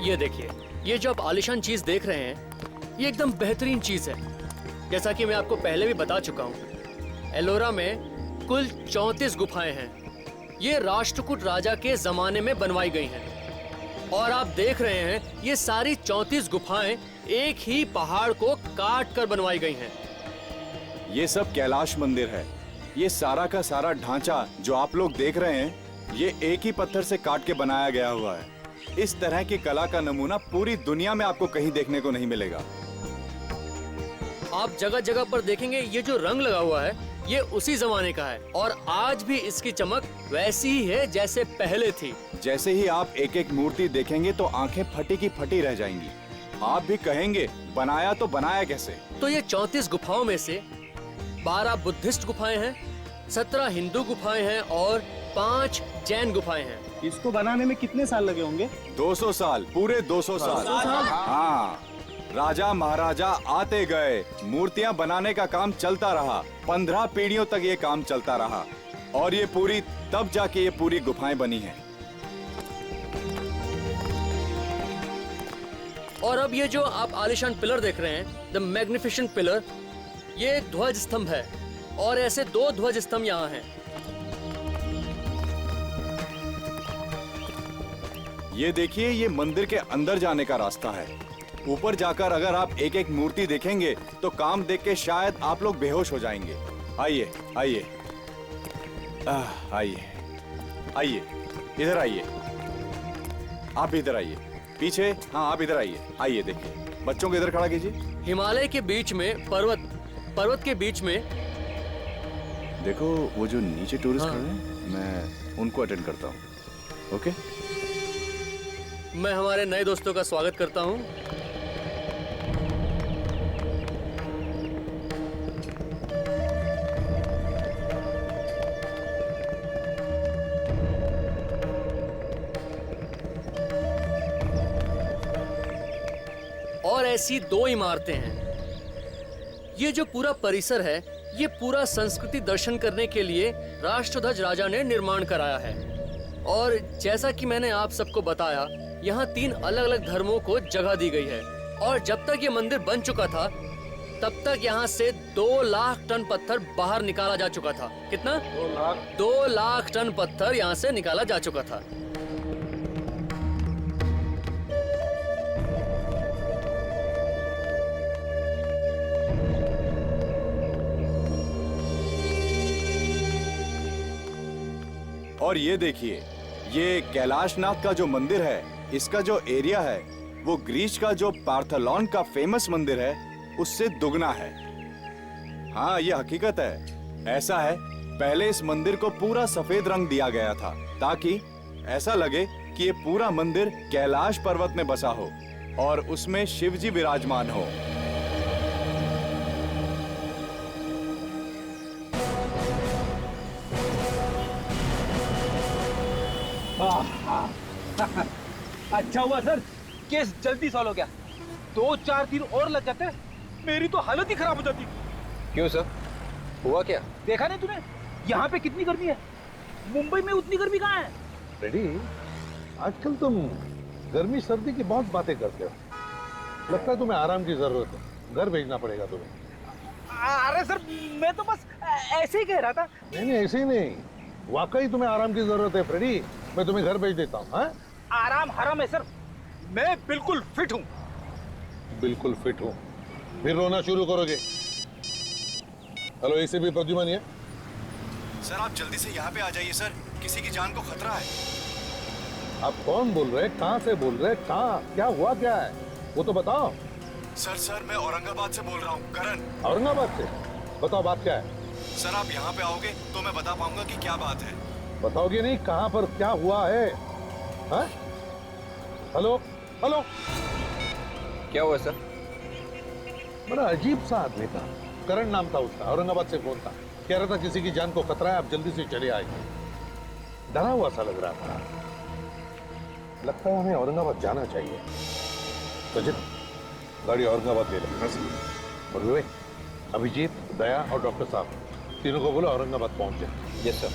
ये देखिए, ये जो आप आलिशान चीज देख रहे हैं, ये एकदम बेहतरीन चीज है। जैसा कि मैं आपको पहले भी बता चुका हूँ, एलोरा में कुल 34 गुफाएं हैं। ये राष्ट्रकूट राजा के जमाने में बनवाई गई हैं। और आप देख रहे हैं, ये सारी 34 गुफाएं एक ही पहाड़ को काट कर बनवाई गई हैं। ये सब कैलाश मंदिर है। ये सारा का सारा ढांचा जो आप लोग देख रहे हैं, ये एक ही पत्थर से काट के बनाया गया हुआ है। इस तरह की कला का नमूना पूरी दुनिया में आपको कहीं देखने को नहीं मिलेगा। आप जगह जगह पर देखेंगे, ये जो रंग लगा हुआ है, ये उसी जमाने का है और आज भी इसकी चमक वैसी ही है जैसे पहले थी। जैसे ही आप एक एक मूर्ति देखेंगे तो आंखें फटी की फटी रह जाएंगी। आप भी कहेंगे, बनाया तो बनाया कैसे? तो ये 34 गुफाओं में से 12 बुद्धिस्ट गुफाएं हैं, 17 हिंदू गुफाएं हैं और 5 जैन गुफाएं हैं। इसको बनाने में कितने साल लगे होंगे? 200 साल, पूरे 200 साल। हाँ, राजा महाराजा आते गए, मूर्तियां बनाने का काम चलता रहा। 15 पीढ़ियों तक ये काम चलता रहा और ये पूरी तब जाके ये पूरी गुफाएं बनी हैं। और अब ये जो आप आलिशान पिलर देख रहे हैं, द मैग्निफिसेंट पिलर, ये एक ध्वज स्तंभ है और ऐसे 2 ध्वज स्तंभ यहाँ हैं। ये देखिए, ये मंदिर के अंदर जाने का रास्ता है। ऊपर जाकर अगर आप एक एक मूर्ति देखेंगे तो काम देख के शायद आप लोग बेहोश हो जाएंगे। आइए आइए आइए आइए, इधर आइए। आप इधर आइए, पीछे। हाँ, आप इधर आइए। आइए देखिए, बच्चों को इधर खड़ा कीजिए। हिमालय के बीच में पर्वत के बीच में देखो, वो जो नीचे टूरिस्ट खड़े हैं, मैं उनको अटेंड करता हूँ। ओके? मैं हमारे नए दोस्तों का स्वागत करता हूँ। और ऐसी 2 इमारतें हैं। ये जो पूरा परिसर है, ये पूरा संस्कृति दर्शन करने के लिए राष्ट्रध्वज राजा ने निर्माण कराया है। और जैसा कि मैंने आप सबको बताया, यहाँ 3 अलग अलग धर्मों को जगह दी गई है। और जब तक ये मंदिर बन चुका था, तब तक यहाँ से 2 लाख टन पत्थर बाहर निकाला जा चुका था। कितना? 2 लाख टन पत्थर यहाँ से निकाला जा चुका था। और ये देखिए, ये कैलाशनाथ का जो मंदिर है, इसका जो एरिया है, वो ग्रीस का जो पार्थेनॉन का फेमस मंदिर है, उससे दुगना है। हाँ, ये हकीकत है। ऐसा है, पहले इस मंदिर को पूरा सफेद रंग दिया गया था ताकि ऐसा लगे कि ये पूरा मंदिर कैलाश पर्वत में बसा हो और उसमें शिव जी विराजमान हो। अच्छा हुआ सर, केस जल्दी सॉल्व हो गया। 2-4 दिन और लग जाते, मेरी तो हालत ही खराब हो जाती। क्यों सर, हुआ क्या? देखा नहीं तूने यहाँ पे कितनी गर्मी है? मुंबई में उतनी गर्मी कहाँ है? रेडी, आजकल तुम गर्मी सर्दी की बहुत बातें करते हो। लगता है तुम्हें आराम की जरूरत है, घर भेजना पड़ेगा तुम्हें। अरे सर, मैं तो बस ऐसे ही कह रहा था। नहीं, ऐसे ही नहीं, वाकई तुम्हें आराम की जरूरत है फ्रेडी। मैं तुम्हें घर भेज देता हूँ। आराम हराम है सर, मैं बिल्कुल फिट हूँ। बिल्कुल फिट हूँ, फिर रोना शुरू करोगे? हेलो, ऐसे भी प्रद्युमन है? सर, आप जल्दी से यहाँ पे आ जाइए सर, किसी की जान को खतरा है। आप कौन बोल रहे हैं? कहाँ से बोल रहे हैं? कहाँ, क्या हुआ, क्या है वो तो बताओ। सर, मैं औरंगाबाद से बोल रहा हूँ, करण। औरंगाबाद से? बताओ, बात क्या है? सर, आप यहाँ पे आओगे तो मैं बता पाऊंगा कि क्या बात है। बताओगे नहीं? कहाँ पर क्या हुआ है? हाँ? हेलो हेलो, क्या हुआ सर? बड़ा अजीब सा आदमी था, करण नाम था उसका, औरंगाबाद से फोन था, कह रहा था किसी की जान को खतरा है, आप जल्दी से चले आए। डरा हुआ सा लग रहा था। लगता है हमें औरंगाबाद जाना चाहिए। तो चल, गाड़ी औरंगाबाद ले लो। और विवेक, अभिजीत, दया और डॉक्टर साहब, तीनों को बोलो औरंगाबाद पहुंच जाए। Yes sir.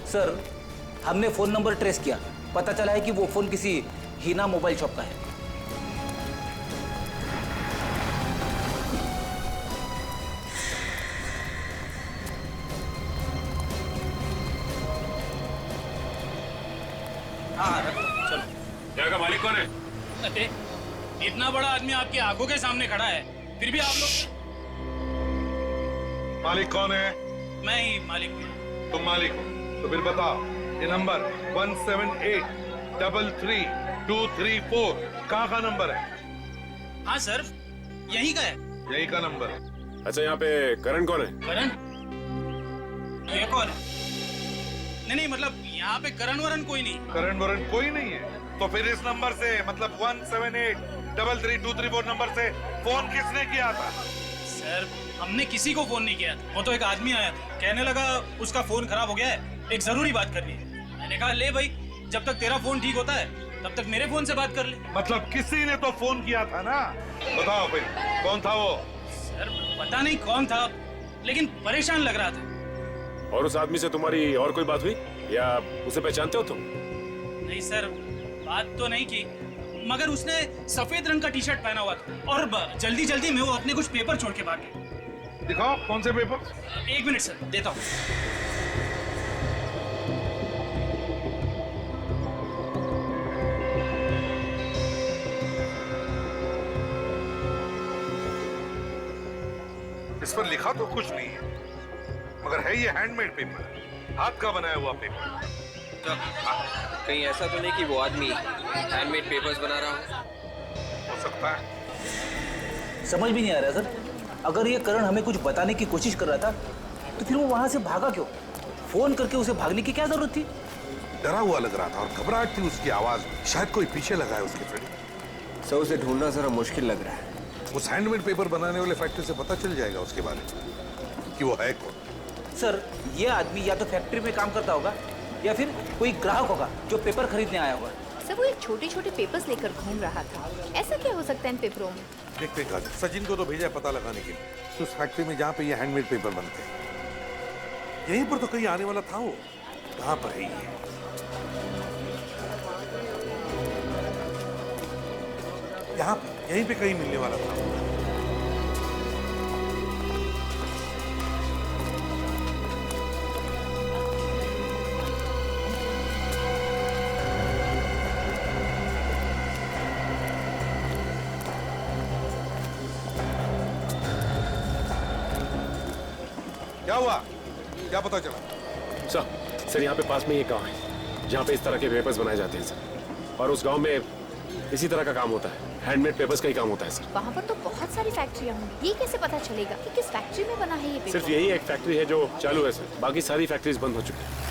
सर, हमने फोन नंबर ट्रेस किया, पता चला है कि वो फोन किसी हीना मोबाइल शॉप का है। हाँ, चलो। जगह का मालिक कौन है? अरे, इतना बड़ा आदमी आपकी आंखों के सामने खड़ा है, फिर भी आप लोग। मालिक कौन है? मैं ही मालिक हूँ। तुम मालिक हो तो फिर बताओ, ये नंबर 178333234 कहाँ का नंबर है? हाँ सर, यही का है। यही का नंबर। अच्छा, यहाँ पे करण कौन है? करण? ये कौन है? नहीं, मतलब यहाँ पे करण वरण कोई नहीं। करण वरण कोई नहीं है, तो फिर इस नंबर से मतलब 178333234 नंबर से फोन किसने किया था? सर, हमने किसी को फोन नहीं किया था। वो तो एक आदमी आया था, कहने लगा उसका फोन खराब हो गया है, एक जरूरी बात करनी है। मैंने कहा ले भाई, जब तक तेरा फोन ठीक होता है तब तक मेरे फोन से बात कर ले। मतलब किसी ने तो फोन किया था ना? बताओ फिर कौन था वो? सर, पता नहीं कौन था, लेकिन परेशान लग रहा था। और उस आदमी से तुम्हारी और कोई बात हुई या उसे पहचानते हो तुम? नहीं सर, बात तो नहीं की, मगर उसने सफेद रंग का टी शर्ट पहना हुआ था और जल्दी जल्दी में वो अपने कुछ पेपर छोड़ के भाग गया। दिखाओ कौन से पेपर? एक मिनट सर, देता हूँ। इस पर लिखा तो कुछ नहीं है, मगर है ये हैंडमेड पेपर, हाथ का बनाया हुआ पेपर। कहीं ऐसा तो नहीं कि वो आदमी हैंडमेड पेपर्स बना रहा हो? हो सकता है। समझ भी नहीं आ रहा सर, अगर ये करण हमें कुछ बताने की कोशिश कर रहा था तो फिर वो वहां से भागा क्यों? फोन करके उसे भागने की क्या जरूरत थी? डरा हुआ लग रहा था और घबराहट थी उसकी आवाज में, शायद कोई पीछे लगा है उसके फ्रेंड। सर, उसे ढूंढना जरा मुश्किल लग रहा है। उस हैंडमेड पेपर बनाने वाले फैक्ट्री से पता चल जाएगा उसके बारे में कि वो है कौन। सर, ये आदमी या तो फैक्ट्री में काम करता होगा या फिर कोई ग्राहक होगा जो पेपर खरीदने आया होगा। सर, वो एक छोटे छोटे पेपर्स लेकर घूम रहा था। ऐसा क्या हो सकता है इन पेपरों में? देखते हैं, सचिन को तो भेजा है पता लगाने के लिए उस फैक्ट्री में जहाँ पे ये हैंडमेड पेपर बनते हैं। यहीं पर तो कहीं आने वाला था वो, कहाँ पर है ये? यहाँ पे, यहीं पे कहीं मिलने वाला था। क्या हुआ? क्या पता चला? सर, यहाँ पे पास में ये गांव है जहाँ पे इस तरह के पेपर्स बनाए जाते हैं सर, और उस गांव में इसी तरह का काम होता है, हैंडमेड पेपर्स का ही काम होता है सर। वहाँ पर तो बहुत सारी फैक्ट्रियाँ होंगी, ये कैसे पता चलेगा कि किस फैक्ट्री में बना है ये पेपर? सिर्फ यही एक फैक्ट्री है जो चालू है सर, बाकी सारी फैक्ट्रीज बंद हो चुकी है।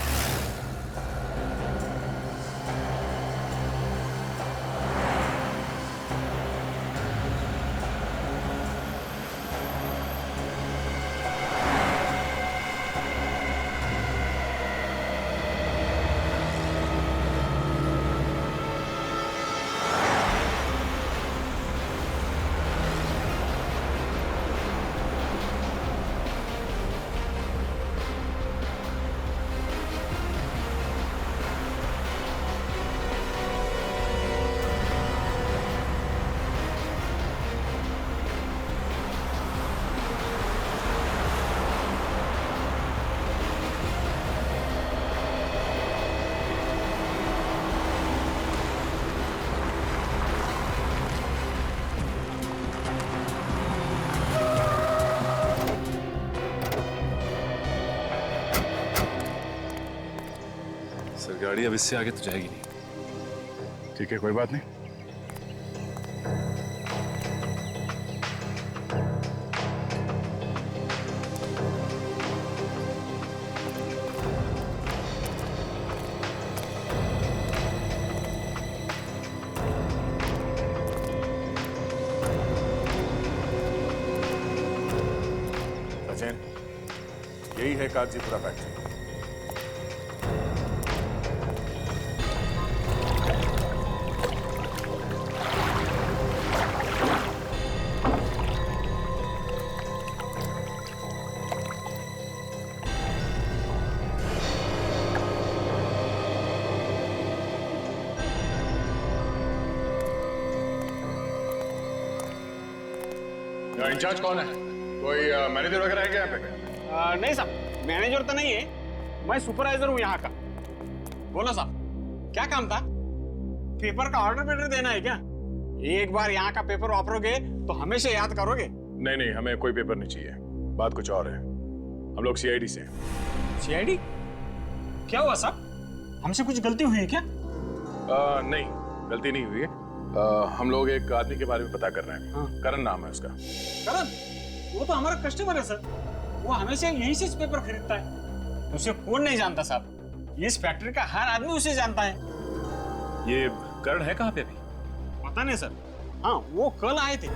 सर, गाड़ी अब इससे आगे तो जाएगी नहीं। ठीक है, कोई बात नहीं। सचिन, यही है कागजीपुरा फैक्ट्री। इंचार्ज कौन है? कोई मैनेजर वगैरह है क्या यहाँ पे? नहीं साहब, मैनेजर तो नहीं है, मैं सुपरवाइजर हूँ यहाँ का। बोलो साहब, क्या काम था? पेपर का ऑर्डर पेपर देना है क्या? एक बार यहाँ का पेपर वापरोगे तो हमेशा याद करोगे। नहीं नहीं, हमें कोई पेपर नहीं चाहिए, बात कुछ और है। हम लोग सीआईडी से हैं। सीआईडी? क्या हुआ साहब, हमसे कुछ गलती हुई है क्या? नहीं, गलती नहीं हुई है। हम लोग एक आदमी के बारे में पता कर रहे हैं। हाँ। करण नाम है उसका। करण? वो तो हमारा कस्टमर है सर, वो हमेशा यहीं से पेपर खरीदता है। उसे कौन नहीं जानता साहब, इस फैक्ट्री का हर आदमी उसे जानता है। ये करण है कहाँ पे अभी? पता नहीं सर। हाँ, वो कल आए थे,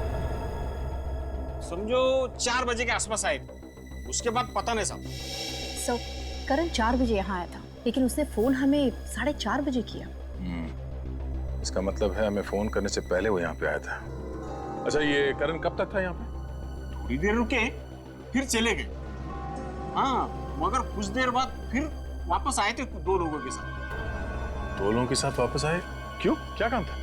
समझो 4 बजे के आसपास आए थे, उसके बाद पता नहीं साहब। सो करण 4 बजे यहाँ आया था, लेकिन उसने फोन हमें 4:30 बजे किया। इसका मतलब है हमें फोन करने से पहले वो यहाँ पे आया था। अच्छा, ये करण कब तक था यहाँ पे? थोड़ी देर रुके, फिर चले गए। हाँ, मगर कुछ देर बाद फिर वापस आए थे 2 लोगों के साथ। 2 लोगों के साथ वापस आए? क्यों, क्या काम था?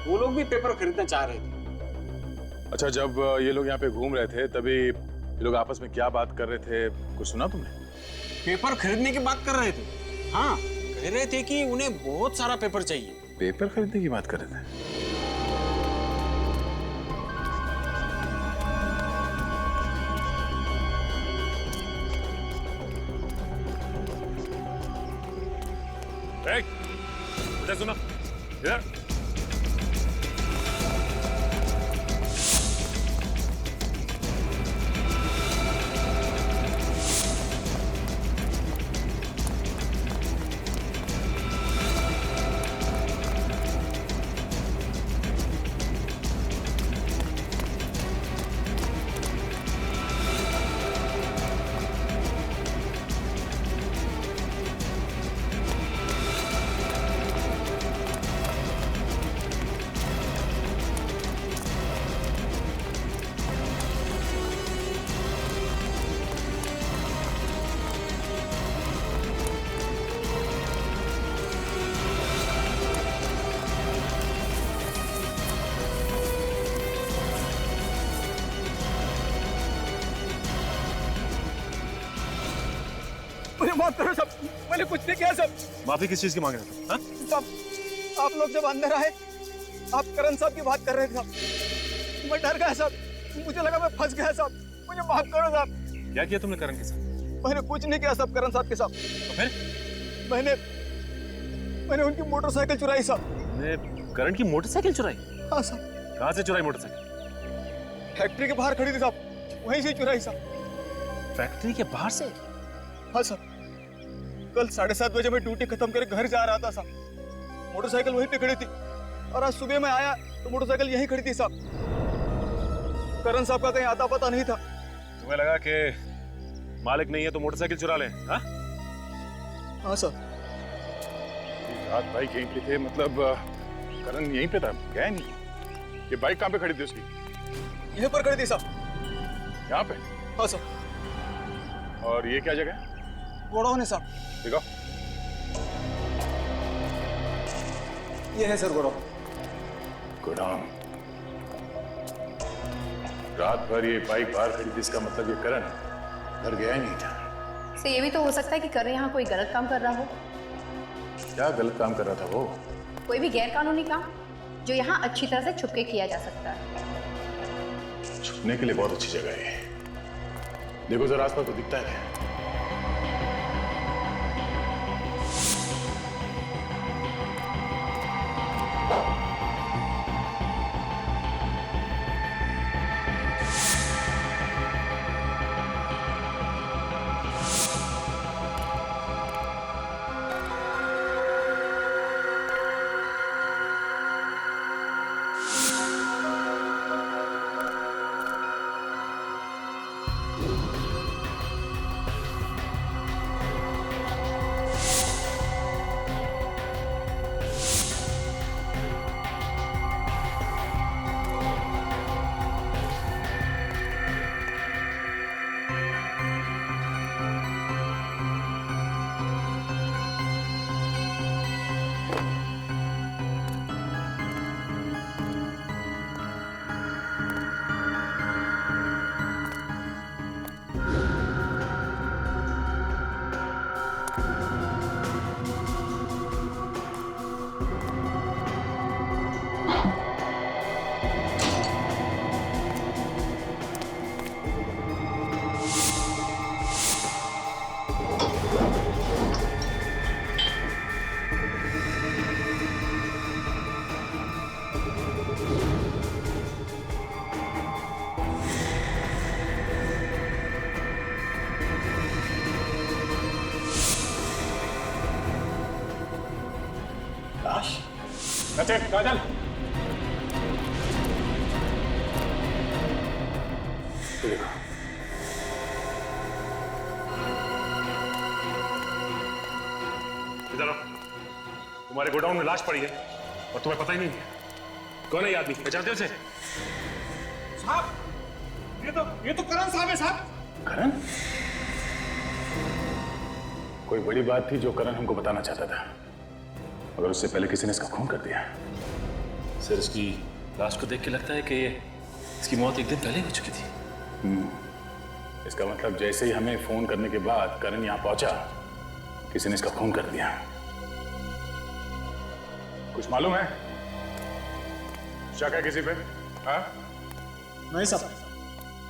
वो लोग भी पेपर खरीदना चाह रहे थे। अच्छा, जब ये लोग यहाँ पे घूम रहे थे तभी ये लोग आपस में क्या बात कर रहे थे, कुछ सुना तुमने? पेपर खरीदने की बात कर रहे थे। हाँ, कह रहे थे कि उन्हें बहुत सारा पेपर चाहिए। पेपर खरीदने की बात कर रहे थे? इधर सुनो, इधर। मुझे माफ करो सब, मैंने कुछ नहीं किया सब। माफी किस चीज की मांग रहे थे? हाँ? सब, आप लोग जब अंदर आए, आप करण साहब की बात कर रहे थे साहब, मैं डर गया साहब, मुझे लगा मैं फंस गया साहब, मुझे माफ करो साहब। क्या किया तुमने करण के साथ? मैंने कुछ नहीं किया साहब करण साहब के साथ। तो फिर? मैंने उनकी मोटरसाइकिल चुराई साहब। तुमने करण की मोटरसाइकिल चुराई? हाँ साहब। कहाँ से चुराई मोटरसाइकिल? फैक्ट्री के बाहर खड़ी थी साहब, वहीं से चुराई साहब। फैक्ट्री के बाहर से? हाँ साहब, कल 7:30 बजे मैं ड्यूटी खत्म करके घर जा रहा था साहब, मोटरसाइकिल वहीं पे खड़ी थी, और आज सुबह मैं आया तो मोटरसाइकिल यहीं खड़ी थी साहब। करण साहब का कहीं आता पता नहीं था। तुम्हें लगा कि मालिक नहीं है तो मोटरसाइकिल चुरा लें? हाँ? हाँ सर। रात भाई यहीं पे थे, मतलब करण यहीं पे था, गया नहीं? ये बाइक कहाँ पे खड़ी थी उसकी? यहीं पर खड़ी थी साहब। यहाँ पे? हाँ सर। और ये क्या जगह? गोडाउन है साहब। देखो, ये है सर गोडाउन। गोडाउन। रात भर ये बाइक बाहर खड़ी थी, इसका मतलब ये करण घर गया ही नहीं था। तो ये भी तो हो सकता है कि करण यहाँ कोई गलत काम कर रहा हो। क्या गलत काम कर रहा था वो? कोई भी गैर कानूनी काम जो यहाँ अच्छी तरह से छुप के किया जा सकता है। छुपने के लिए बहुत अच्छी जगह है। देखो जरा आसपास को दिखता है क्या? सचिन काजल इधर आओ। तुम्हारे गोडाउन में लाश पड़ी है और तुम्हें पता ही नहीं है कौन है ये आदमी, पहचानते हो उसे? साहब ये तो करण साहब है साहब। करण? कोई बड़ी बात थी जो करण हमको बताना चाहता था, मगर उससे पहले किसी ने इसका खून कर दिया। सर इसकी लाश को देख के लगता है कि इसकी मौत एक दिन पहले हो चुकी थी। इसका मतलब जैसे ही हमें फोन करने के बाद करण यहाँ पहुंचा, किसी ने इसका खून कर दिया। कुछ मालूम है? शक है किसी पे? हाँ? नहीं साहब,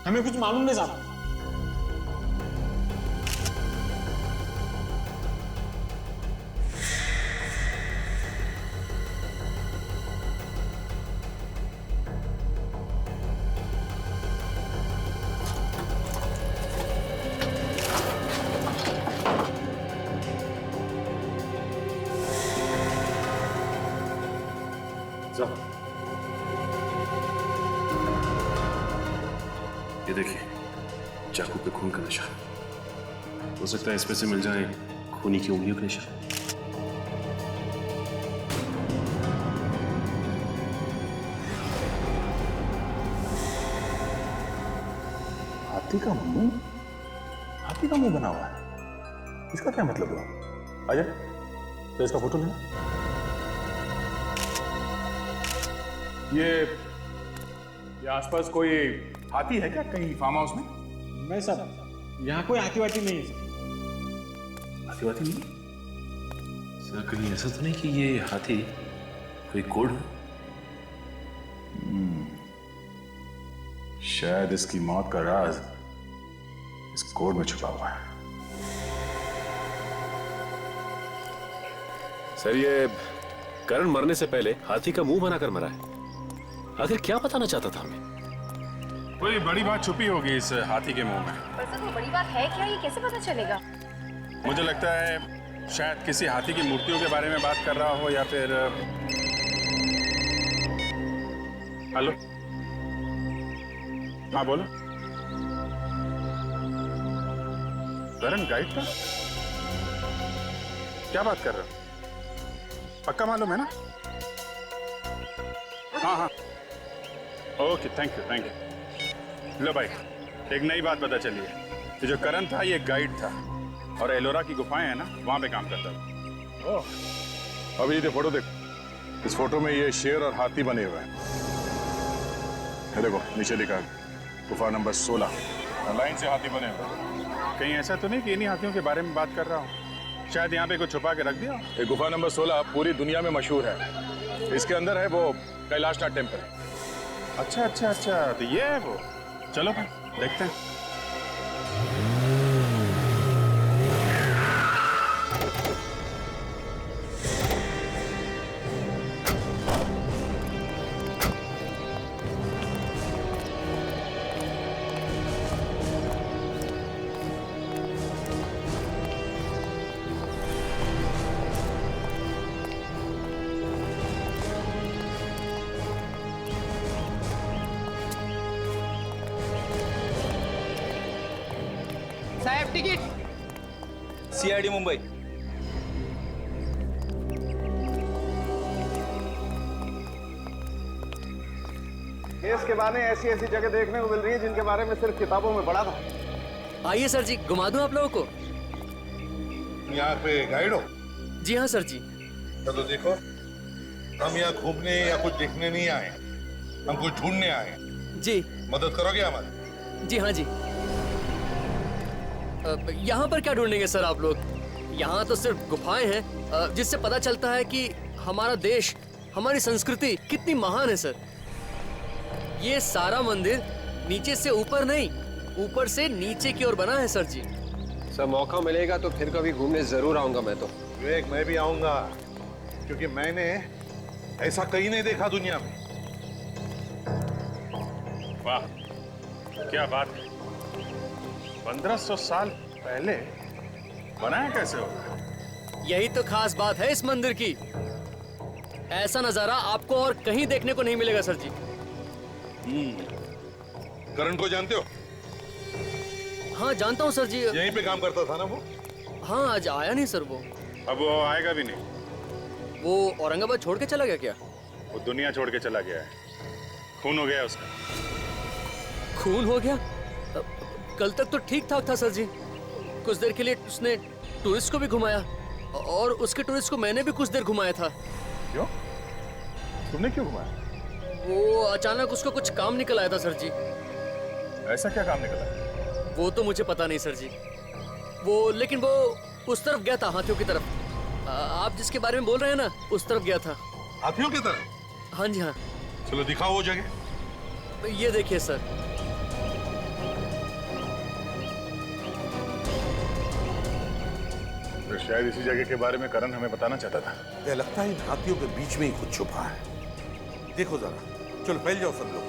हमें कुछ मालूम नहीं साहब। ये देखिए चाकू पे खून का निशान, हो सकता है इसमें से मिल जाए खूनी की उंगलियों के निशान। हाथी का मुंह? हाथी का मुंह बना हुआ है, इसका क्या मतलब हुआ? आजा, तो इसका फोटो लेना। ये आसपास कोई हाथी है क्या कहीं फार्म हाउस में? नहीं साहब, यहाँ कोई हाथी वाथी नहीं है सर। हाथी वाथी नहीं? सर कहीं ऐसा तो नहीं कि ये हाथी कोई कोड हो? शायद इसकी मौत का राज इस कोड में छुपा हुआ है। सर ये करण मरने से पहले हाथी का मुंह बनाकर मरा है। आखिर क्या बताना चाहता था हमें? कोई बड़ी बात छुपी होगी इस हाथी के मुंह में। पर सर वो बड़ी बात है क्या, ये कैसे पता चलेगा? मुझे लगता है शायद किसी हाथी की मूर्तियों के बारे में बात कर रहा हो, या फिर हेलो, हाँ बोलो। करण गाइड का? क्या बात कर रहे हो? पक्का मालूम है ना? हाँ हाँ, ओके, थैंक यू। लो भाई, एक नई बात पता चली है। ये जो करण था ये गाइड था, और एलोरा की गुफाएं है ना, वहां पे काम करता था। ओह, अभी ये फोटो देखो। इस फोटो में ये शेर और हाथी बने हुए हैं। ये देखो नीचे लिखा है गुफा नंबर 16, लाइन से हाथी बने हुए। कहीं ऐसा तो नहीं कि इन्हीं हाथियों के बारे में बात कर रहा हूँ? शायद यहाँ पे कुछ छुपा के रख दिया। ये गुफा नंबर 16 पूरी दुनिया में मशहूर है। इसके अंदर है वो कैलाशनाथ टेम्पल। अच्छा, तो ये है वो। चलो भाई देखते हैं। साहेब टिकट। CID मुंबई। केस के बारे ऐसी जगह देखने को मिल रही है जिनके बारे में सिर्फ किताबों में पढ़ा था। आइए सर जी, घुमा दूं आप लोगों को? यहाँ पे गाइड हो? जी हाँ सर जी। चलो देखो, हम यहाँ घूमने या कुछ देखने नहीं आए, हम कुछ ढूंढने आए। जी। मदद करोगे हमारी? जी हाँ जी। यहाँ पर क्या ढूंढेंगे सर आप लोग? यहाँ तो सिर्फ गुफाएं हैं, जिससे पता चलता है कि हमारा देश, हमारी संस्कृति कितनी महान है सर। ये सारा मंदिर नीचे से ऊपर नहीं, ऊपर से नीचे की ओर बना है सर जी। सर मौका मिलेगा तो फिर कभी घूमने जरूर आऊंगा मैं तो। विवेक, मैं भी आऊंगा, क्योंकि मैंने ऐसा कहीं नहीं देखा दुनिया में। वाह, क्या बात है। 1500 साल पहले बनाया कैसे होगा? यही तो खास बात है इस मंदिर की। ऐसा नजारा आपको और कहीं देखने को नहीं मिलेगा सर जी। करण को जानते हो? हाँ जानता हूँ सर जी। यहीं पे काम करता था ना वो? हाँ आज आया नहीं सर वो। अब वो आएगा भी नहीं। वो औरंगाबाद छोड़ के चला गया क्या? वो दुनिया छोड़ के चला गया है। खून हो गया उसका। खून हो गया? कल तक तो ठीक ठाक था सर जी। कुछ देर के लिए उसने टूरिस्ट को भी घुमाया और उसके टूरिस्ट को मैंने भी कुछ देर घुमाया था। क्यों? तुमने क्यों घुमाया? वो अचानक उसको कुछ काम निकल आया था सर जी। ऐसा क्या काम निकला? वो तो मुझे पता नहीं सर जी। लेकिन वो उस तरफ गया था, हाथियों की तरफ। आप जिसके बारे में बोल रहे हैं ना, उस तरफ गया था। हाथियों की तरफ? हाँ जी हाँ। चलो दिखाओ वो जगह। ये देखिए सर। तो शायद इसी जगह के बारे में करण हमें बताना चाहता था। मुझे लगता है इन हाथियों के बीच में ही कुछ छुपा है। देखो जरा, चलो फैल जाओ सब लोग।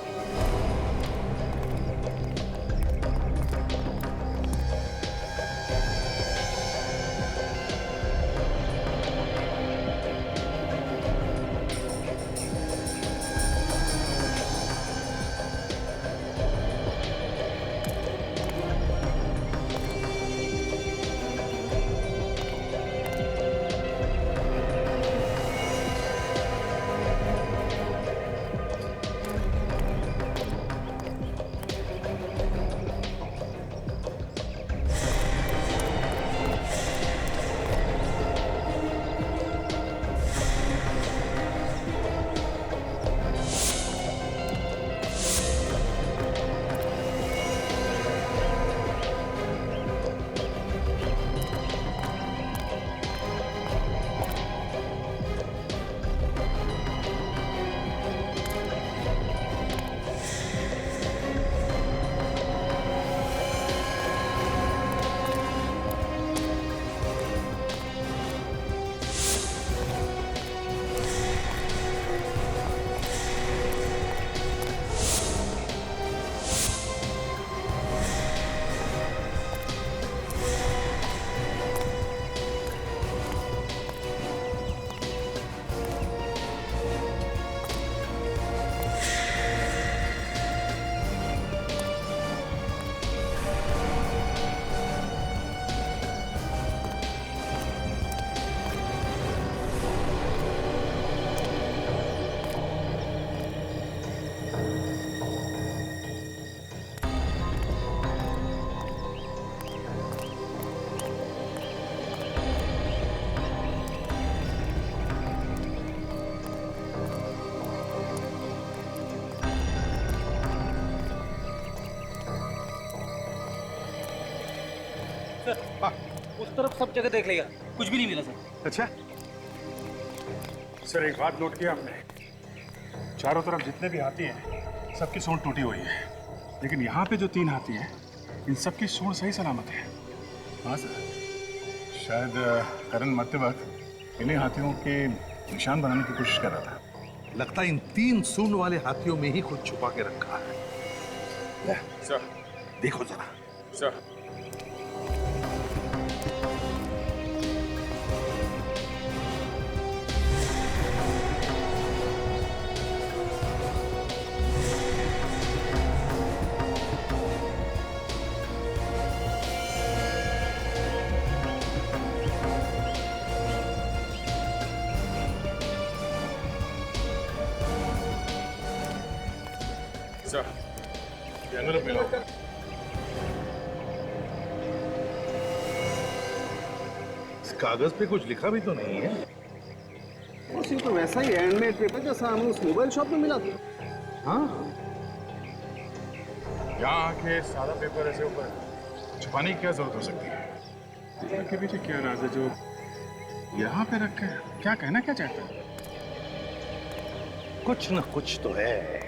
उस तरफ सब जगह देख लेगा, कुछ भी नहीं मिला सर। अच्छा सर, एक बात नोट किया आपने? चारों तरफ जितने भी हाथी हैं सबकी सूंड टूटी हुई है, लेकिन यहाँ पे जो 3 हाथी हैं इन सबकी सूंड सही सलामत है। हाँ सर, शायद करण मरते वक्त इन्हीं हाथियों के निशान बनाने की कोशिश कर रहा था। लगता है इन 3 सूंड वाले हाथियों में ही कुछ छुपा के रखा है। सर देखो जरा। सर ये एनवेलप मिला होगा। इस कागज पे कुछ लिखा भी तो नहीं है। बस ये तो वैसा ही हैंडमेड पेपर जैसा हमें उस मोबाइल शॉप में मिला था। हाँ, यहाँ आके सादा पेपर ऐसे ऊपर छुपाने की क्या जरूरत हो सकती है? इनके पीछे क्या राज है जो यहाँ पे रखे? क्या कहना क्या चाहते हैं? कुछ न कुछ तो है।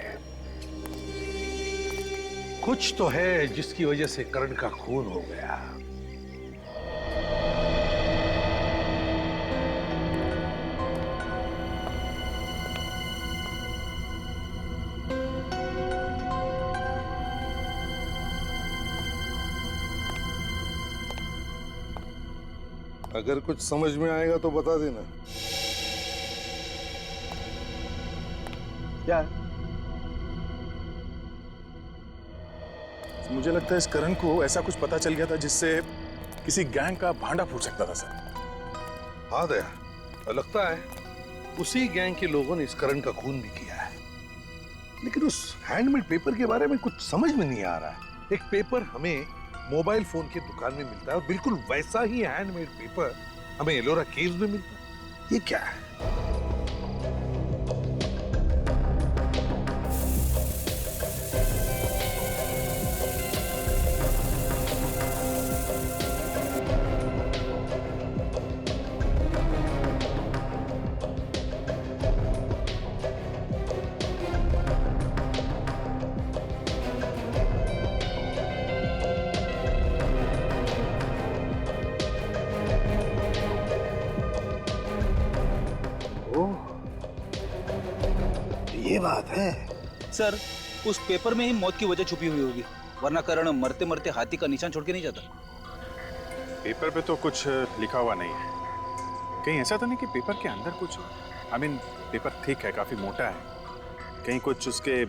कुछ तो है जिसकी वजह से करण का खून हो गया। अगर कुछ समझ में आएगा तो बता देना। क्या है? मुझे लगता है इस करण को ऐसा कुछ पता चल गया था जिससे किसी गैंग का भांडा फूट सकता था सर। हाँ दया, लगता है उसी गैंग के लोगों ने इस करण का खून भी किया है। लेकिन उस हैंडमेड पेपर के बारे में कुछ समझ में नहीं आ रहा है। एक पेपर हमें मोबाइल फोन की दुकान में मिलता है और बिल्कुल वैसा ही हैंडमेड पेपर हमें एलोरा केव्स में मिलता है। ये क्या है? ये बात है सर, उस पेपर में ही मौत की वजह छुपी हुई होगी, वरना करण मरते मरते हाथी का निशान छोड़ के नहीं जाता। पेपर पे तो कुछ लिखा हुआ नहीं है। कहीं ऐसा तो नहीं कि पेपर के अंदर कुछ, आई मीन पेपर थिक है, काफी मोटा है, कहीं कुछ उसके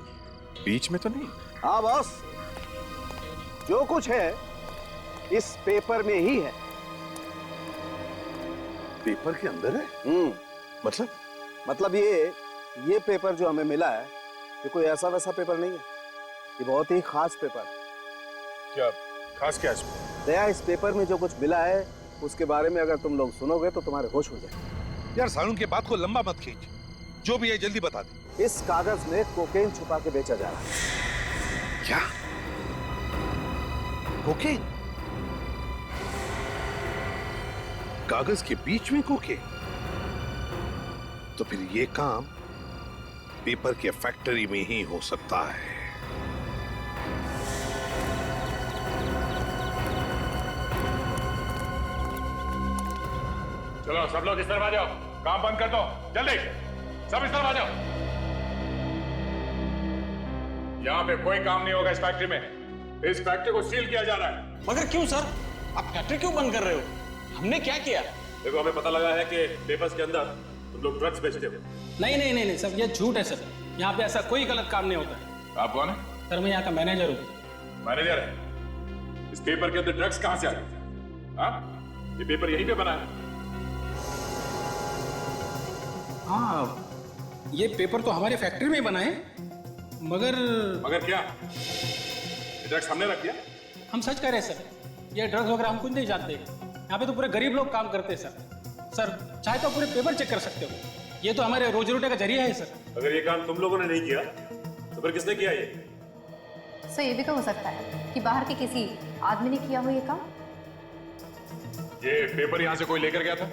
बीच में तो नहीं? हाँ बॉस, जो कुछ है इस पेपर में ही है। पेपर के अंदर है? मतलब ये पेपर जो हमें मिला है, ये कोई ऐसा वैसा पेपर नहीं है। ये बहुत ही खास पेपर है। क्या खास? क्या इसमें? दया, इस पेपर में जो कुछ मिला है उसके बारे में अगर तुम लोग सुनोगे तो तुम्हारे होश हो जाएंगे। यार सालून के बात को लंबा मत खींच, जो भी है जल्दी बता दे। इस कागज में कोकेन छुपा के बेचा जा रहा है। क्या? कोकेन? कागज के बीच में कोकेन? तो फिर ये काम पेपर के फैक्ट्री में ही हो सकता है। चलो सब लोग इस तरफ आ जाओ, काम बंद कर दो, जल्दी सब इस तरफ आ जाओ। यहाँ पे कोई काम नहीं होगा इस फैक्ट्री में। इस फैक्ट्री को सील किया जा रहा है। मगर क्यों सर? आप फैक्ट्री क्यों बंद कर रहे हो? हमने क्या किया? देखो, हमें पता लगा है कि पेपर्स के अंदर तुम लोग ड्रग्स बेचते हो। नहीं सर, ये झूठ है सर। यहाँ पे ऐसा कोई गलत काम नहीं होता है। आप कौन है? सर मैं यहाँ का मैनेजर हूँ। मैनेजर है? इस पेपर के अंदर ड्रग्स कहाँ से आ गए? हाँ, ये पेपर यहीं पे बना है। हाँ, ये पेपर तो हमारे फैक्ट्री में बना है, मगर क्या? ये ड्रग्स हमने रख दिया? हम सच कह रहे हैं सर, ये ड्रग्स वगैरह हम कुछ नहीं जानते। यहाँ पे तो पूरे गरीब लोग काम करते हैं सर। चाहे तो पूरे पेपर चेक कर सकते हो, ये तो हमारे रोजी रोटी का जरिया है सर। अगर ये काम तुम लोगों ने नहीं किया तो फिर किसने किया ये? सो ये भी तो हो सकता है कि बाहर के किसी आदमी ने किया हो ये काम। ये पेपर यहाँ से कोई लेकर गया था?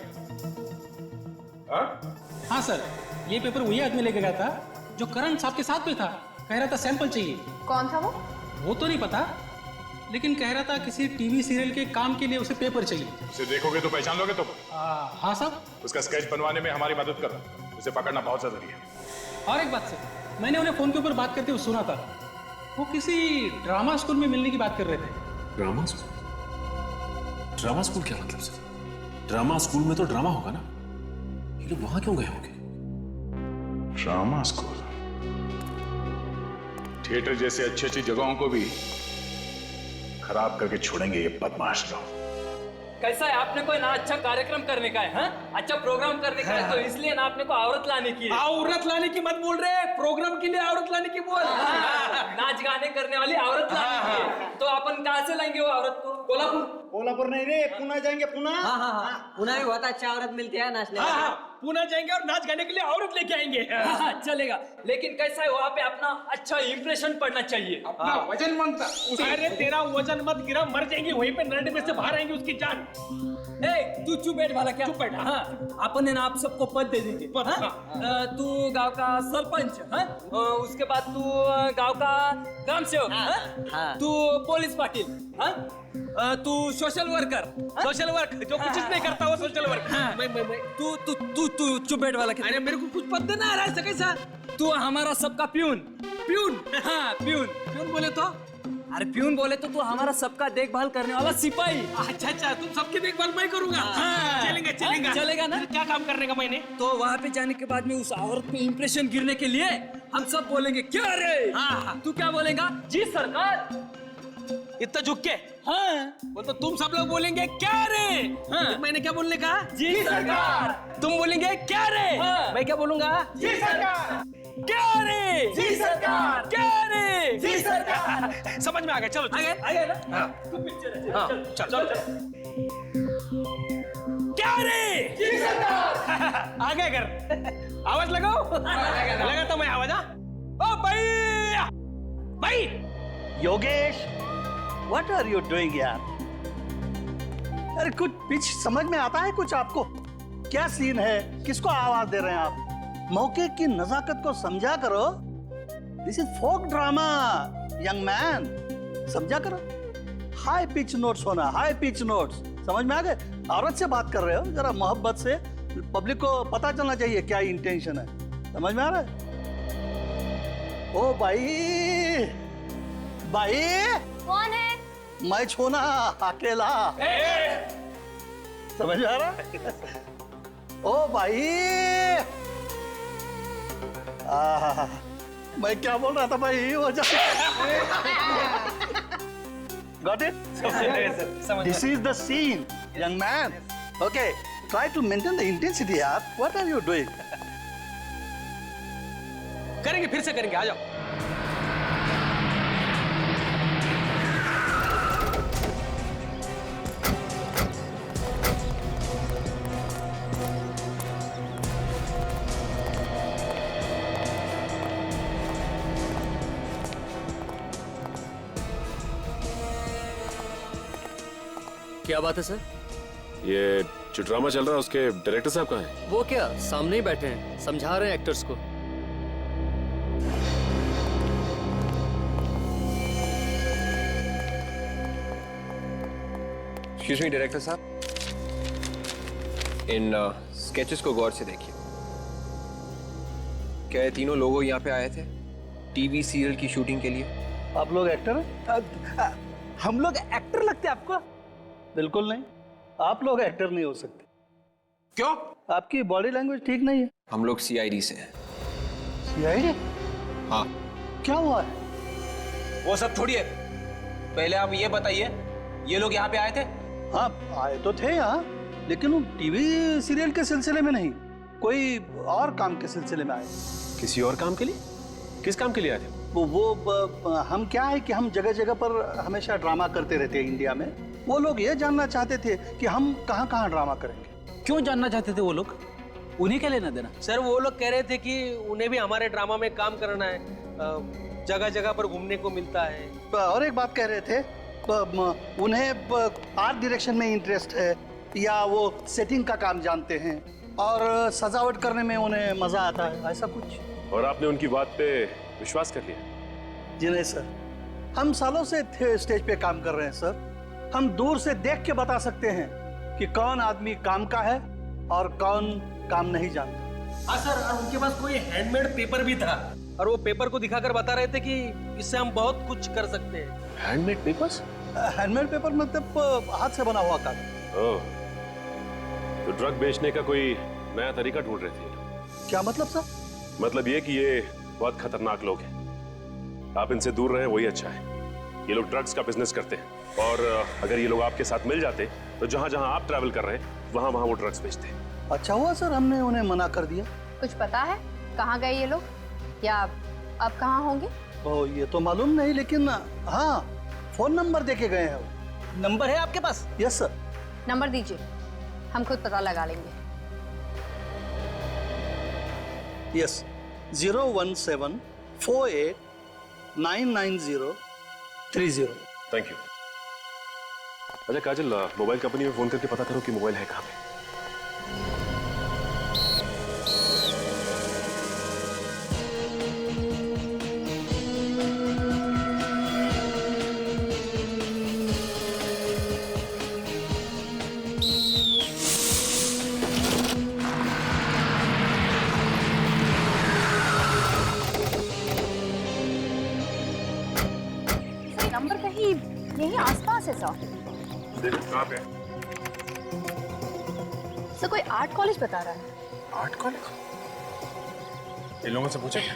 हाँ सर, ये पेपर वही आदमी लेके गया था जो करण साहब के साथ में था। कह रहा था सैंपल चाहिए। कौन था वो तो नहीं पता, लेकिन कह रहा था किसी टीवी सीरियल के काम के लिए उसे पेपर चाहिए। उसे देखोगे तो पहचान लोगे तुम? हाँ साहब। उसका स्केच बनवाने में हमारी मदद करना, उसे पकड़ना बहुत जरूरी है। और एक बात सर, मैंने उन्हें फोन के ऊपर बात करते हुए सुना था, वो किसी ड्रामा स्कूल में मिलने की बात कर रहे थे। Drama school? ड्रामा स्कूल क्या मतलब सर? ड्रामा स्कूल में तो ड्रामा होगा ना, ये लोग वहां क्यों गए होंगे? Drama school? थिएटर जैसे अच्छी अच्छी जगहों को भी खराब करके छोड़ेंगे ये बदमाश लोग। कैसा है, आपने कोई ना अच्छा कार्यक्रम करने का है, हाँ? अच्छा प्रोग्राम करने का है, तो इसलिए ना आपने को औरत लाने की है। औरत लाने की मत बोल रहे, प्रोग्राम के लिए औरत लाने की बोल। नाच गाने करने वाली औरत लाने की है। तो अपन कहाँ से लाएंगे वो औरत को? कोल्हापुर नहीं रे, पुणे जाएंगे। पुणे? हाँ, पुणे में बहुत अच्छा औरत मिलती है नाचने। पुणे जाएंगे और नाच गाने के लिए औरत लेके आएंगे। चलेगा, लेकिन कैसा है वहाँ पे अपना अच्छा इंप्रेशन पड़ना चाहिए। अपना वजन मांगता। अरे तेरा वजन मत गिरा, मर जाएंगे वहीं पे, नरडे में से बाहर आएंगे उसकी जान। तू चुप बैठ वाला, क्या चुप बैठ? हाँ, अपन है ना आप सबको पद दे देंगे। तू गांव का सरपंच, हाँ? उसके बाद तू गांव का ग्राम सेवक, तू पुलिस पाटिल, तू सोशल वर्कर, सोशल वर्क जो कुछ नहीं करता वो सोशल वर्क। मैं तू तू तू तू चुप बैठ वाला। अरे मेरे को कुछ पता ना आ रहा है कैसा। तू हमारा सबका प्यून, प्यून, हाँ प्यून। प्यून बोले तो? अरे प्यून बोले तो तू हमारा सबका देखभाल करने वाला सिपाही। अच्छा अच्छा, तुम सबकी देखभाल मैं करूंगा। हाँ, चलेगा चलेगा चलेगा ना। क्या काम करने का मैंने तो वहाँ पे जाने के बाद में उस औरत पे इंप्रेशन गिरने के लिए हम सब बोलेंगे क्या रे। हाँ, तू क्या बोलेगा? जी सरकार। इतना झुक के हाँ वो तो तुम सब लोग बोलेंगे क्या रे। हाँ, मैंने क्या बोलने का? जी सरकार। तुम बोलेंगे क्या रे। हाँ, मैं क्या बोलूंगा? जी सरकार। क्या रे? जी सरकार। क्या रे? जी सरकार। समझ में आ गया? चलो आगे आगे ना। हाँ, हाँ चल चल क्या रे? जी सरकार। आगे कर आवाज लगाओ। लगा तो मैं आवाज। ओ भाई भाई Yogesh, what are you doing यार? अरे कुछ पिच समझ में आता है कुछ आपको? क्या सीन है? किसको आवाज दे रहे हैं आप? मौके की नजाकत को समझा करो। This is folk drama young man, समझा करो। हाई पिच नोट्स होना, हाई पिच नोट्स। समझ में आ गए? औरत से बात कर रहे हो, जरा मोहब्बत से। पब्लिक को पता चलना चाहिए क्या इंटेंशन है। समझ में आ रहा है? ओ भाई, भाई कौन है? मैं छोना अकेला। समझ में आ रहा है? ओ भाई, मैं क्या बोल रहा था भाई? वो got it? This is the scene young man. Okay, try to maintain the intensity यार। What are you doing? करेंगे, फिर से करेंगे, आ जाओ। क्या बात है सर? ये जो ड्रामा चल रहा है उसके डायरेक्टर साहब कहाँ हैं? वो क्या सामने ही बैठे हैं, समझा रहे हैं एक्टर्स को। एक्सक्यूज मी डायरेक्टर साहब, इन स्केचेस को गौर से देखिए। क्या ये तीनों लोग यहाँ पे आए थे टीवी सीरियल की शूटिंग के लिए? आप लोग एक्टर हैं? हम लोग एक्टर लगते हैं आपको? बिल्कुल नहीं, आप लोग एक्टर नहीं हो सकते। क्यों? आपकी बॉडी लैंग्वेज ठीक नहीं है। हम लोग सीआईडी से हैं। सीआईडी? हाँ। क्या हुआ है? वो सब छोड़िए, पहले आप ये बताइए, ये लोग यहाँ पे आए थे? हाँ आए तो थे यहाँ, लेकिन वो टीवी सीरियल के सिलसिले में नहीं, कोई और काम के सिलसिले में आए। किसी और काम के लिए? किस काम के लिए आए थे? हम क्या है कि हम जगह जगह पर हमेशा ड्रामा करते रहते हैं इंडिया में। वो लोग ये जानना चाहते थे कि हम कहाँ कहाँ ड्रामा करेंगे। क्यों जानना चाहते थे वो लोग? उन्हें क्या लेना देना? सर वो लोग कह रहे थे कि उन्हें भी हमारे ड्रामा में काम करना है, जगह जगह पर घूमने को मिलता है। और एक बात कह रहे थे, उन्हें आर्ट डायरेक्शन में इंटरेस्ट है, या वो सेटिंग का काम जानते हैं, और सजावट करने में उन्हें मजा आता है, ऐसा कुछ। और आपने उनकी बात पे विश्वास कर लिया? जी नहीं सर, हम सालों से स्टेज पे काम कर रहे हैं सर। हम दूर से देख के बता सकते हैं कि कौन आदमी काम का है और कौन काम नहीं जानता। हाँ सर, और उनके पास कोई हैंडमेड पेपर भी था, और वो पेपर को दिखाकर बता रहे थे कि इससे हम बहुत कुछ कर सकते हैं। Handmade papers? हैंडमेड पेपर मतलब हाथ से बना हुआ कागज। ओह, तो ड्रग बेचने का कोई नया तरीका ढूंढ रहे थे? क्या मतलब सर? मतलब ये कि ये बहुत खतरनाक लोग हैं, आप इनसे दूर रहें वही अच्छा है। ये लोग ड्रग्स का बिजनेस करते हैं, और अगर ये लोग आपके साथ मिल जाते तो जहां जहां आप ट्रैवल कर रहे हैं वहां वहां वो ड्रग्स बेचते हैं। अच्छा हुआ सर हमने उन्हें मना कर दिया। कुछ पता है कहाँ गए ये लोग, या अब कहाँ होंगे? ओ ये तो मालूम नहीं, लेकिन हाँ फोन नंबर देके गए हैं वो। नंबर है आपके पास? Yes sir. नंबर दीजिए, हम खुद पता लगा लेंगे। यस, 017 48 990 30। Thank you. अच्छा काजल, मोबाइल कंपनी में फोन करके पता करो कि मोबाइल है कहाँ पे। नंबर कहीं यही आसपास है सर। देखो कहाँ पे? सर कोई आर्ट कॉलेज बता रहा है। Art college? इन लोगों से पूछे क्या?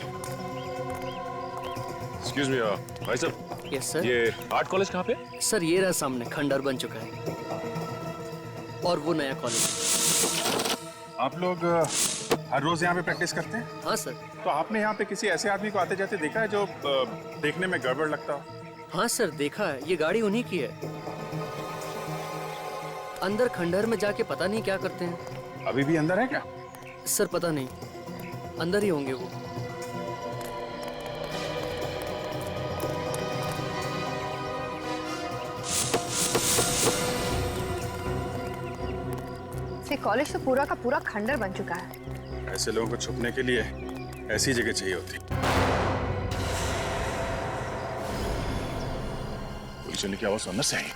एक्सक्यूज मी भाई साहब, यस सर। ये आर्ट कॉलेज कहाँ पे? सर ये रहा सामने, खंडर बन चुका है और वो नया कॉलेज। आप लोग हर रोज यहाँ पे प्रैक्टिस करते हैं? हाँ सर। तो आपने यहाँ पे किसी ऐसे आदमी को आते जाते देखा है जो देखने में गड़बड़ लगता हो? हाँ सर देखा है, ये गाड़ी उन्हीं की है। अंदर खंडहर में जाके पता नहीं क्या करते हैं। अभी भी अंदर है क्या? सर पता नहीं, अंदर ही होंगे वो। ये कॉलेज तो पूरा का पूरा खंडर बन चुका है। ऐसे लोगों को छुपने के लिए ऐसी जगह चाहिए होती। पुलिस वाले की आवाज सुनना चाहिए।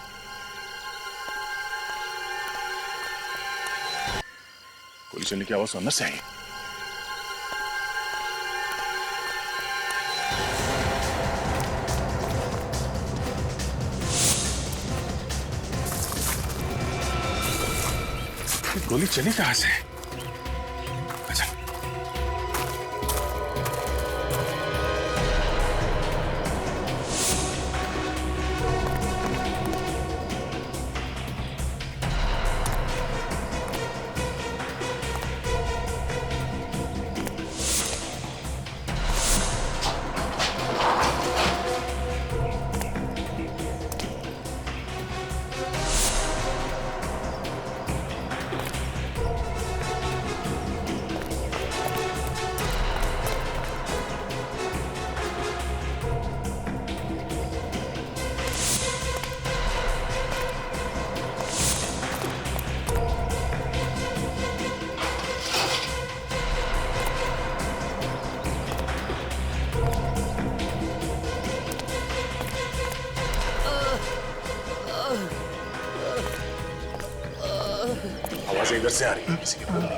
पुलिस वाले की आवाज सुनना चाहिए। गोली चली कहां से? अच्छा आवाज इधर से आ रही है किसी के बोलने की।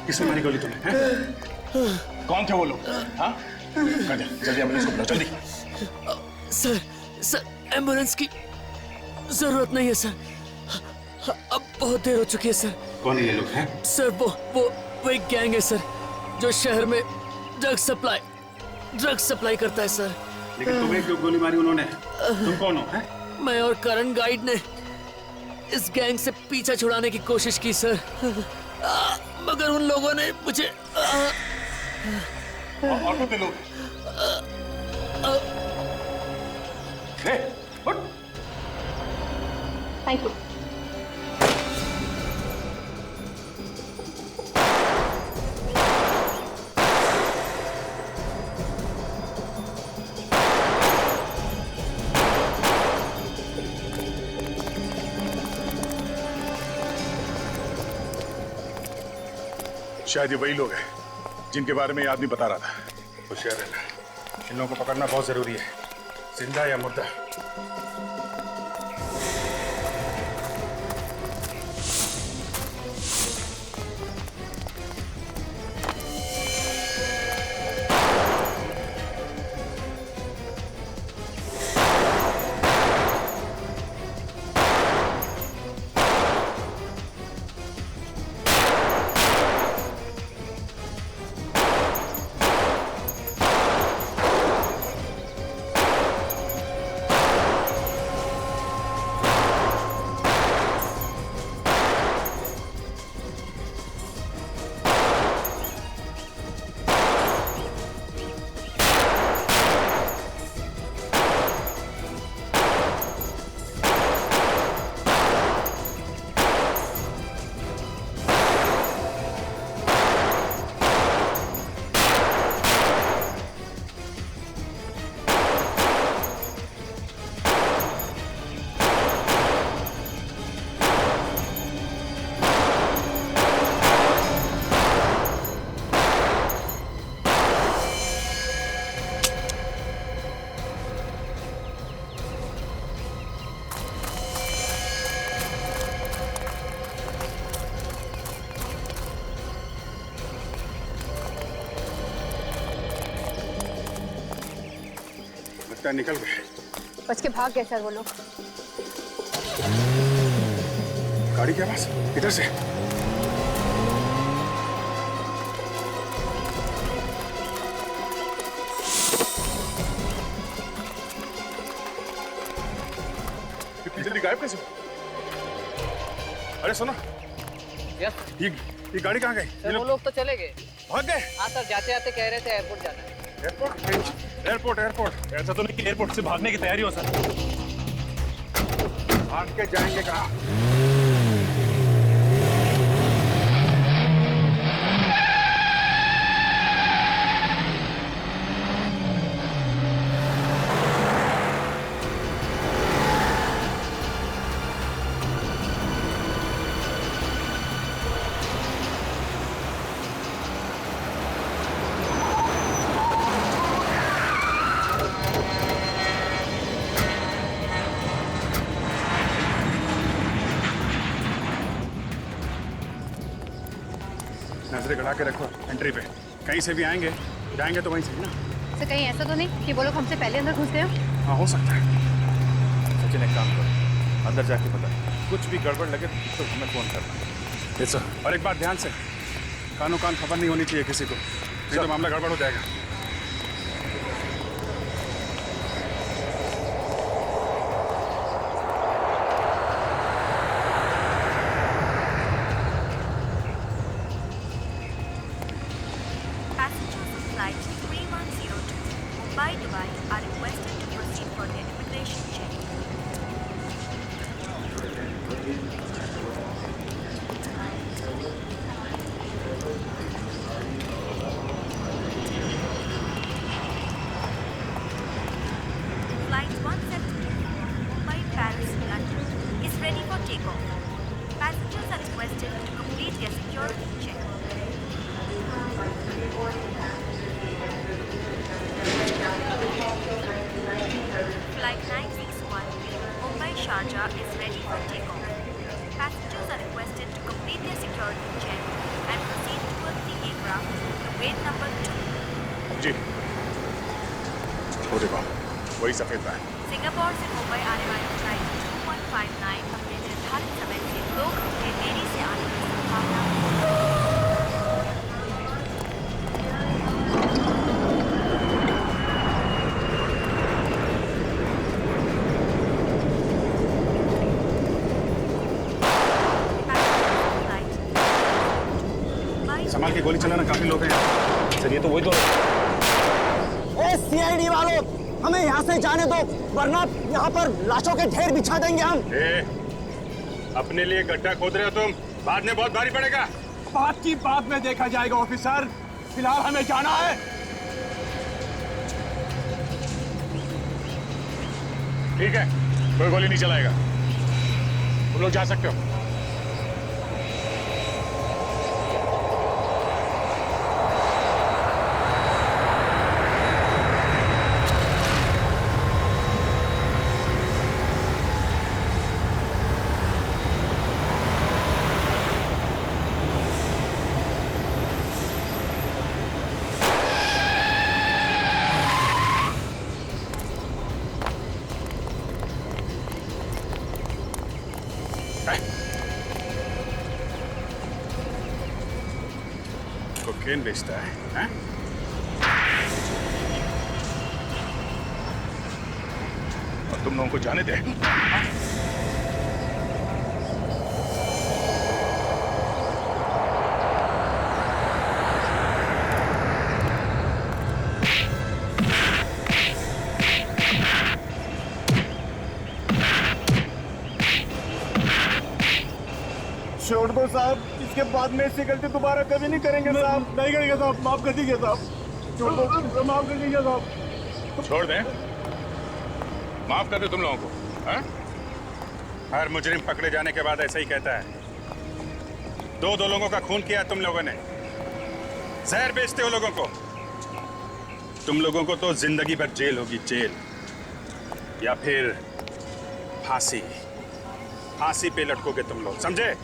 किसने मारी गोली तुम्हें? कौन थे वो लोग? हाँ? जल्दी एम्बुलेंस को बुलाओ, जल्दी। सर एम्बुलेंस की जरूरत नहीं है सर, अब बहुत देर हो चुकी है सर। कौन है ये लोग हैं? सर वो एक गैंग है सर, जो शहर में ड्रग सप्लाई करता है सर। लेकिन तुम्हें क्यों गोली मारी उन्होंने? तुम कौन हो? है? मैं और करण गाइड ने इस गैंग से पीछा छुड़ाने की कोशिश की सर, मगर उन लोगों ने मुझे और कितने लोग? Thank you. शायद ये वही लोग हैं जिनके बारे में ये आदमी बता रहा था। होशियार रहना, इन लोगों को पकड़ना बहुत जरूरी है, जिंदा या मुर्दा। लगता है निकल गए। बच के भाग गए सर वो लोग। गाड़ी के पास इधर से। इतनी जल्दी गायब कैसे? अरे सुनो, ये गाड़ी कहाँ गई? सर वो लोग तो चले गए। भाग गए? हाँ सर, जाते जाते कह रहे थे एयरपोर्ट जाना है। एयरपोर्ट? एयरपोर्ट एयरपोर्ट ऐसा तो नहीं कि एयरपोर्ट से भागने की तैयारी हो सर। भाग के जाएंगे कहाँ? नजरें गड़ा के रखो एंट्री पे, कहीं से भी आएंगे जाएंगे तो वहीं से ही ना। सर कहीं ऐसा तो नहीं कि वो लोग हमसे पहले अंदर घुस गए हो? हाँ हो सकता है। सचिन एक काम करो, अंदर जाके पता कुछ भी गड़बड़ लगे तो हमें फोन करना। Yes sir. और एक बात ध्यान से, कानों कान खबर नहीं होनी चाहिए किसी को, नहीं तो मामला गड़बड़ हो जाएगा। Passengers of flight 3102 Mumbai-Dubai are requested to proceed for their immigration check. Flight 172 Mumbai-Paris London is ready for takeoff. Passengers are requested to complete their security check. Flight 961 Mumbai-Sharjah is ready for takeoff. Passengers are requested to complete their security check and proceed towards the aircraft to gate number 2. जी, वो देखो, वही सफेद है। Singapore से मुंबई आने वाली flight 2159 अपने निर्धारित समय से 2 घंटे देरी से आने की संभावना है। संभाल के गोली चलाना, काफी लोग हैं। सर ये तो वही तो। सीआईडी वालों, हमें यहाँ से जाने दो वरना यहाँ पर लाशों के ढेर बिछा देंगे हम। अपने लिए गड्ढा खोद रहे हो तुम, बाद में बहुत भारी पड़ेगा। बात की बात में देखा जाएगा ऑफिसर, फिलहाल हमें जाना है। ठीक है, कोई गोली नहीं चलाएगा, तुम लोग जा सकते हो। कोकेन बेचता है, हैं? और तुम लोगों को जाने दे। छोड़ दो साहब, इसके बाद में ऐसी गलती दोबारा कभी नहीं करेंगे साहब। नहीं करेंगे साहब, माफ कर दीजिए साहब। छोड़ दो, माफ कर दीजिए साहब। छोड़ दें? माफ कर दो तुम लोगों को, हैं? हर मुजरिम पकड़े जाने के बाद ऐसा ही कहता है। दो लोगों का खून किया तुम लोगों ने, जहर बेचते हो लोगों को। तुम लोगों को तो जिंदगी भर जेल होगी, जेल, या फिर फांसी। फांसी पे लटकोगे तुम लोग, समझे?